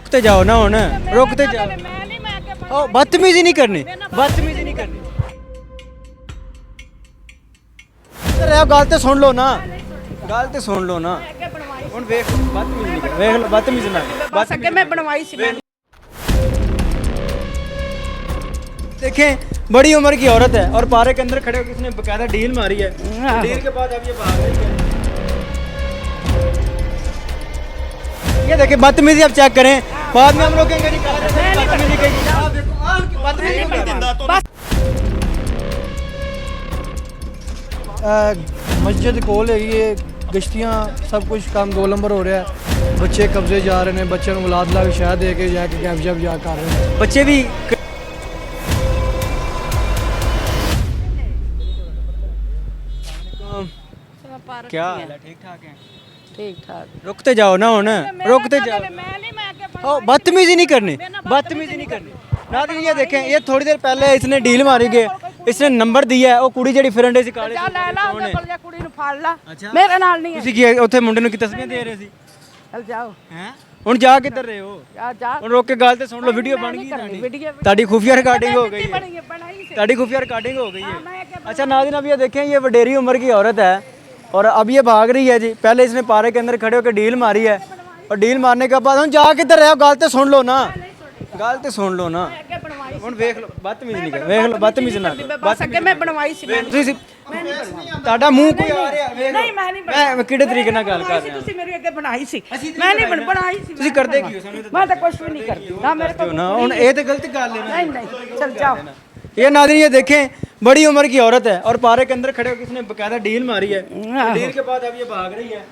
रुकते जाओ ना हुन रुकते जाओ ओ बदतमीजी नहीं करनी बदतमीजी नहीं करनी अरे आप गल तो सुन लो ना गल तो सुन लो ना हुन वेख बदतमीजी नहीं कर वेख लो बदतमीजी ना बस अगे मैं बनवाई सी मैं देखें बड़ी उम्र की औरत है और पारे के अंदर खड़े होकर इसने बकायदा डील मारी है डील के बाद अब ये भाग रही है ये देखिए बदतमीजी आप चेक करें बाद में हम रोकेंगे नहीं बदतमीजी कहेगी आप देखो आप बदतमीजी मस्जिद कोल है ये गश्तियाँ सब कुछ काम 2 नंबर हो रहा है बच्चे कब्जे जा रहे हैं बच्चों को औलाद ला के शायद दे के जाके कब्जा जा कर रहे हैं बच्चे भी क्या हाल है ठीक ठाक है ठीक ठाक रुकते जाओ ना हुन रुकते जाओ मैं नहीं मैं आगे ओ बदतमीजी नहीं करनी बदतमीजी नहीं करनी नाज़रीन ये देखें ये थोड़ी देर पहले इसने डील मारी गए इसने नंबर दिया है ਉਹ ਕੁੜੀ ਜਿਹੜੀ ਫਿਰਨ ਦੇ ਸੀ ਕਾਲੇ ਜਾ ਲੈ ਲਾ ਉਹਦੇ ਕੋਲ ਜਾ ਕੁੜੀ ਨੂੰ ਫੜ ਲਾ ਅੱਛਾ। ਮੇਰੇ ਨਾਲ ਨਹੀਂ ਹੈ ਤੁਸੀਂ ਕੀ ਉੱਥੇ ਮੁੰਡੇ ਨੂੰ ਕੀ ਤਸਵੀਰਾਂ ਦੇ ਰਹੇ ਸੀ ਚੱਲ ਜਾਓ ਹੈ ਹੁਣ ਜਾ ਕਿੱਧਰ ਰਹੇ ਹੋ ਜਾ ਜਾ ਹੁਣ ਰੋਕ ਕੇ ਗੱਲ ਤੇ ਸੁਣ ਲਓ ਵੀਡੀਓ ਬਣ ਗਈ ਤੁਹਾਡੀ ਖੁਫੀਆ ਰਿਕਾर्डिंग हो गई है बनाई से ਤੁਹਾਡੀ ਖੁਫੀਆ रिकॉर्डिंग हो गई है मैं क्या अच्छा नाज़रीन अब ये देखें ये वडेरी उम्र की औरत है और अब ये भाग रही है जी पहले इसने पारे के अंदर खड़े होकर डील मारी है और डील मारने के बाद हम जा किधर रहे हो गल तो सुन लो ना गल तो सुन लो ना ਅੱਗੇ ਬਣਵਾਈ ਹੁਣ ਵੇਖ ਲਓ ਬਦਤਮੀਜ਼ ਨਹੀਂ ਕਰ ਵੇਖ ਲਓ ਬਦਤਮੀਜ਼ ਨਾ ਕਰੋ ਬਸ ਅੱਗੇ ਮੈਂ ਬਣਵਾਈ ਸੀ ਤੁਸੀਂ ਤੁਹਾਡਾ ਮੂੰਹ ਕੋਈ ਆ ਰਿਹਾ ਵੇਖ ਨਹੀਂ ਮੈਂ ਨਹੀਂ ਮੈਂ ਕਿਹੜੇ ਤਰੀਕੇ ਨਾਲ ਗੱਲ ਕਰ ਰਿਹਾ ਤੁਸੀਂ ਮੇਰੀ ਅੱਗੇ ਬਣਾਈ ਸੀ ਮੈਂ ਨਹੀਂ ਬਣਾਈ ਸੀ ਤੁਸੀਂ ਕਰਦੇ ਕੀ ਹੋ ਸਾਨੂੰ ਮੈਂ ਤਾਂ ਕੁਝ ਵੀ ਨਹੀਂ ਕਰਦੀ ਨਾ ਮੇਰੇ ਕੋਲ ਨਾ ਹੁਣ ਇਹ ਤੇ ਗਲਤ ਗੱਲ है नहीं नहीं चल जाओ ये नाज़रीन ये देखें बड़ी उम्र की औरत है और पारे के अंदर खड़े होकर इसने बकायदा डील मारी है डील के बाद अब ये भाग रही है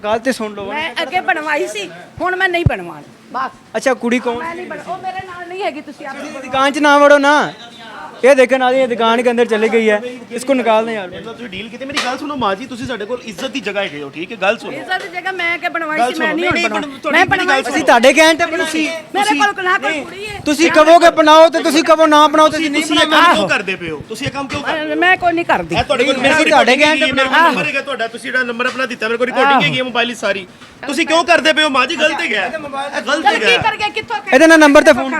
गल तो सुन लो मैं ਅੱਗੇ ਬਣਵਾਈ ਸੀ ਹੁਣ ਮੈਂ ਨਹੀਂ ਬਣਵਾਣੀ ਬਸ अच्छा कुड़ी कौन मैं नहीं बना वो मेरे नाल नहीं हैगी ਤੁਸੀਂ ਆਪ दुकान च ना वड़ो ना ये देखें नाज़रीन ये दुकान के अंदर चली गई है इसको निकाल दें यार ਮਤਲਬ ਤੁਸੀਂ ਡੀਲ ਕੀਤੀ ਮੇਰੀ ਗੱਲ ਸੁਣੋ ਮਾਂ ਜੀ ਤੁਸੀਂ ਸਾਡੇ ਕੋਲ ਇੱਜ਼ਤ ਦੀ ਜਗ੍ਹਾ ਹੈਗੇ ਹੋ ਠੀਕ ਹੈ ਗੱਲ ਸੁਣੋ ਇੱਜ਼ਤ ਦੀ ਜਗ੍ਹਾ ਮੈਂ ਕਿ ਬਣਵਾਈ ਸੀ ਮੈਂ ਨਹੀਂ ਹੁਣ ਬਣਾਉਣੀ ਮੈਂ ਬਣਵਾਈ ਅਸੀਂ ਤੁਹਾਡੇ ਕਹਿਣ ਤੇ ਸੀ ਮੇਰੇ ਕੋਲ ਨਾ ਕੋਈ ਕੁੜੀ ਹੈ ਤੁਸੀਂ ਕਹੋਗੇ ਬਣਾਓ ਤੇ ਤੁਸੀਂ ਕਹੋ ਨਾ ਬਣਾਓ ਤੇ ਨਹੀਂ ਤੁਸੀਂ ਇਹ ਕੰਮ ਕਿਉਂ ਕਰਦੇ ਪਏ ਹੋ ਤੁਸੀਂ ਇਹ ਕੰਮ ਕਿਉਂ ਕਰਦੇ ਮੈਂ ਕੋਈ ਨਹੀਂ ਕਰਦੀ ਹੋ ਤੁਹਾਡੇ ਕੋਲ ਮੇਰੇ ਤੁਹਾਡੇ ਕਹਿਣ ਤੇ ਨੰਬਰ ਹੈਗਾ ਤੁਹਾਡਾ ਤੁਸੀਂ ਜਿਹੜਾ ਨੰਬਰ ਆਪਣਾ ਦਿੱਤਾ ਮੇਰੇ ਕੋਲ ਰਿਕਾਰਡਿੰਗ ਹੈਗੀ ਹੈ ਮੋਬਾਈਲ ਦੀ ਸਾਰੀ ਤੁਸੀਂ ਕਿਉਂ ਕਰਦੇ ਪਏ ਹੋ ਮਾਂ ਜੀ ਗਲਤ ਹੈਗਾ ਇਹ ਗਲਤ ਕੀ ਹੈਗਾ ਕਰ ਗਿਆ ਕਿੱਥੋਂ इधर ना नंबर पे फोन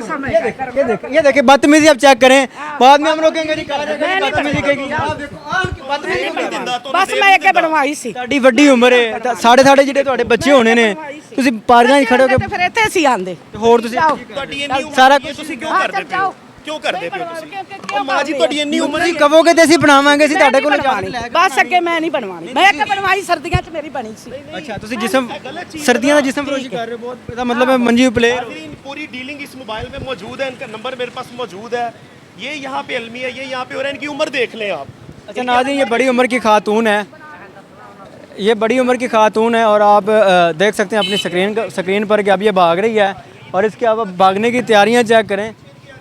ये देखिए बदतमीजी आप चेक करें बाद में हम रोकेंगे नहीं बदतमीजी कहेगी आप देखो आप बदतमीजी ਬਸ ਮੈਂ ਅੱਗੇ ਬਣਵਾਈ ਸੀ ਤੁਹਾਡੀ ਵੱਡੀ ਉਮਰ ਹੈ ਤਾਂ ਸਾਡੇ ਜਿਹੜੇ ਤੁਹਾਡੇ ਬੱਚੇ ਹੋਣੇ ਨੇ ਤੁਸੀਂ ਪਾਰਕਾਂ 'ਚ ਖੜੇ ਹੋ ਕੇ ਤੇ ਫਿਰ ਇੱਥੇ ਸੀ ਆਂਦੇ ਤੇ ਹੋਰ ਤੁਸੀਂ ਤੁਹਾਡੀ ਇੰਨੀ ਉਮਰ ਸਾਰਾ ਕੁਝ ਤੁਸੀਂ ਕਿਉਂ ਕਰਦੇ ਪਏ ਹੋ ਕਿਉਂ ਕਰਦੇ ਪਏ ਹੋ ਤੁਸੀਂ ਉਹ ਮਾਂ ਜੀ ਤੁਹਾਡੀ ਇੰਨੀ ਉਮਰ ਤੁਸੀਂ ਕਹੋਗੇ ਤੇ ਅਸੀਂ ਬਣਾਵਾਂਗੇ ਅਸੀਂ ਤੁਹਾਡੇ ਕੋਲ ਜਾ ਕੇ ਬਸ ਅੱਗੇ ਮੈਂ ਨਹੀਂ ਬਣਵਾਣੀ ਮੈਂ ਅੱਗੇ ਬਣਵਾਈ ਸਰਦੀਆਂ 'ਚ ਮੇਰੀ ਬਣੀ ਸੀ ਅੱਛਾ ਤੁਸੀਂ ਜਿਸਮ सर्दियों का जिसम फरोशी कर रहे हो बहुत इसका मतलब है मंजी प्लेयर पूरी डीलिंग इस मोबाइल में मौजूद है इनका नंबर मेरे पास मौजूद है ये यहाँ पे अलमी है ये यहाँ पे हो रहा है इनकी उम्र देख लें आप अच्छा नाज़रीन ये बड़ी उम्र की खातून है ये बड़ी उम्र की खातून है और आप देख सकते हैं अपनी स्क्रीन पर कि अब ये भाग रही है और इसके अब भागने की तैयारियां चेक करें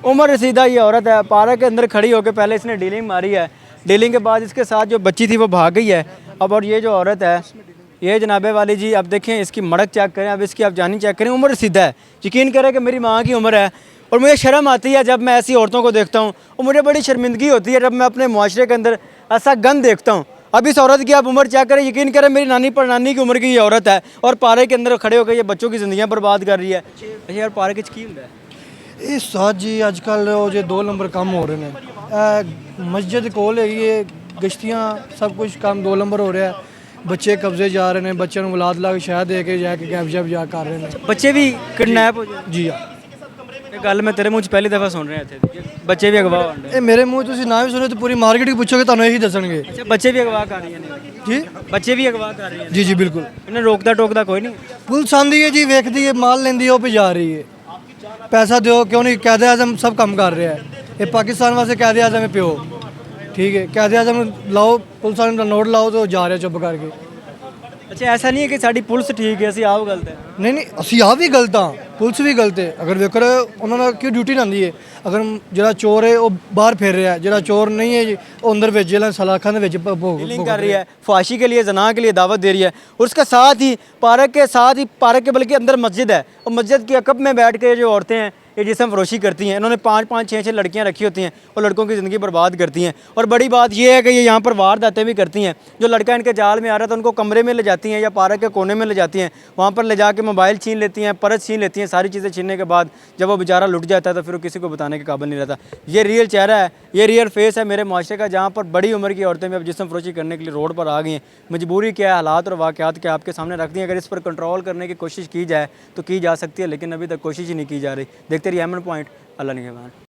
उम्र रसीदा ये औरत है पारा के अंदर खड़ी होकर पहले इसने डीलिंग मारी है डीलिंग के बाद इसके साथ जो बच्ची थी वो भाग गई है अब और ये जो औरत है ये जनाबे वाली जी अब देखें इसकी मड़क चेक करें अब इसकी आप जानी चेक करें उम्र रसीदा है यकीन करें कि मेरी माँ की उम्र है और मुझे शर्म आती है जब मैं ऐसी औरतों को देखता हूँ और मुझे बड़ी शर्मिंदगी होती है जब मैं अपने मुआशरे के अंदर ऐसा गंद देखता हूँ अब इस औरत की आप उम्र चेक करें यकीन करें मेरी नानी परनानी की उम्र की ये औरत है और पारे के अंदर खड़े होकर ये बच्चों की ज़िंदगियाँ बर्बाद कर रही है अच्छा यार पारे के की ਹੁੰਦਾ ਇਹ ਸਾਜ ਜੀ ਅੱਜ ਕੱਲ ਉਹ ਜੇ 2 ਨੰਬਰ ਕੰਮ ਹੋ ਰਹੇ ਨੇ ਮਸਜਿਦ ਕੋਲ ਹੈਗੀ ਇਹ ਗਸ਼ਤੀਆਂ ਸਭ ਕੁਝ ਕੰਮ 2 ਨੰਬਰ ਹੋ ਰਿਹਾ ਬੱਚੇ ਕਬਜ਼ੇ ਜਾ ਰਹੇ ਨੇ ਬੱਚਿਆਂ ਨੂੰ ਔਲਾਦ ਲਾ ਕੇ ਸ਼ਾਇਦ ਦੇ ਕੇ ਜਾ ਕੇ ਕਬਜ਼ਾ ਜਾ ਕਰ ਰਹੇ ਨੇ ਬੱਚੇ ਵੀ ਕਿਡਨੈਪ ਹੋ ਜਾਂਦੇ ਜੀ ਆ ਇਹ ਗੱਲ ਮੈਂ ਤੇਰੇ ਮੂੰਹ 'ਚ ਪਹਿਲੀ ਦਫਾ ਸੁਣ ਰਿਹਾ ਇੱਥੇ ਬੱਚੇ ਵੀ ਅਗਵਾ ਹੁੰਦੇ ਇਹ ਮੇਰੇ ਮੂੰਹ ਤੁਸੀਂ ਨਾ ਵੀ ਸੁਣੋ ਤੇ ਪੂਰੀ ਮਾਰਕੀਟ ਹੀ ਪੁੱਛੋਗੇ ਤੁਹਾਨੂੰ ਇਹੀ ਦੱਸਣਗੇ ਅੱਛਾ ਬੱਚੇ ਵੀ ਅਗਵਾ ਕਰ ਰਹੀਆਂ ਨੇ ਜੀ ਬੱਚੇ ਵੀ ਅਗਵਾ ਕਰ ਰਹੀਆਂ ਨੇ ਜੀ ਜੀ ਬਿਲਕੁਲ ਇਹਨੇ ਰੋਕਦਾ ਟੋਕਦਾ ਕੋਈ ਨਹੀਂ ਪੁਲਿਸ ਆਂਦੀ ਹੈ ਜੀ ਵੇਖਦੀ ਹੈ ਮਾਲ ਲੈਂਦੀ ਹੈ ਉਹ पे ਜਾ ਰਹੀ ਹੈ पैसा दो क्यों नहीं कैद आजम सब काम कर रहा है ये पाकिस्तान वास्ते कैद आजम है प्यो ठीक है कैद आजम लाओ पुलिस वाले का नोट लाओ तो जा रहे चुप करके ਅੱਛਾ ਐਸਾ ਨਹੀਂ ਹੈ ਕਿ ਸਾਡੀ ਪੁਲਿਸ ਠੀਕ ਹੈ ਅਸੀਂ ਆਪ ਗਲਤ ਹੈ नहीं नहीं ਅਸੀਂ ਆਪ ਵੀ ਗਲਤ ਹਾਂ ਪੁਲਿਸ ਵੀ ਗਲਤ ਹੈ ਅਗਰ ਵੇਖੋ ਉਹਨਾਂ ਨਾਲ ਕਿਉਂ ਡਿਊਟੀ ਲਾਂਦੀ ਹੈ ਅਗਰ ਜਿਹੜਾ ਚੋਰ ਹੈ ਉਹ ਬਾਹਰ ਫਿਰ ਰਿਹਾ ਜਿਹੜਾ ਚੋਰ नहीं है जी ਉਹ अंदर भेज जेल सलाखों ਦੇ ਵਿੱਚ डीलिंग कर रही है फाशी के लिए जना के लिए दावत दे रही है और उसके साथ ही पार्क के बल्कि अंदर मस्जिद है और मस्जिद की अकब में बैठ के जो औरतें हैं ये जिस्म फरोशी करती हैं। इन्होंने 5-5 6-6 लड़कियां रखी होती हैं और लड़कों की ज़िंदगी बर्बाद करती हैं। और बड़ी बात ये है कि ये यहाँ पर वारदातें भी करती हैं। जो लड़का इनके जाल में आ रहा था उनको कमरे में ले जाती हैं या पार्क के कोने में ले जाती हैं, वहाँ पर ले जाके मोबाइल छीन लेती हैं, पर्स छीन लेती हैं। सारी चीज़ें छीनने के बाद जब वो बेचारा लुट जाता है तो फिर वो किसी को बताने के काबिल नहीं रहता। ये रियल चेहरा है, ये रियल फेस है मेरे माशरे का, जहाँ पर बड़ी उम्र की औरतें भी अब जिस्म फरोशी करने के लिए रोड पर आ गई हैं। मजबूरी क्या है, हालात और वाक़यात के आपके सामने रख दी हैं। अगर इस पर कंट्रोल करने की कोशिश की जाए तो की जा सकती है, लेकिन अभी तक कोशिश ही नहीं की जा रही। देखते रहिए एमएन पॉइंट। अल्लाह निगहबान।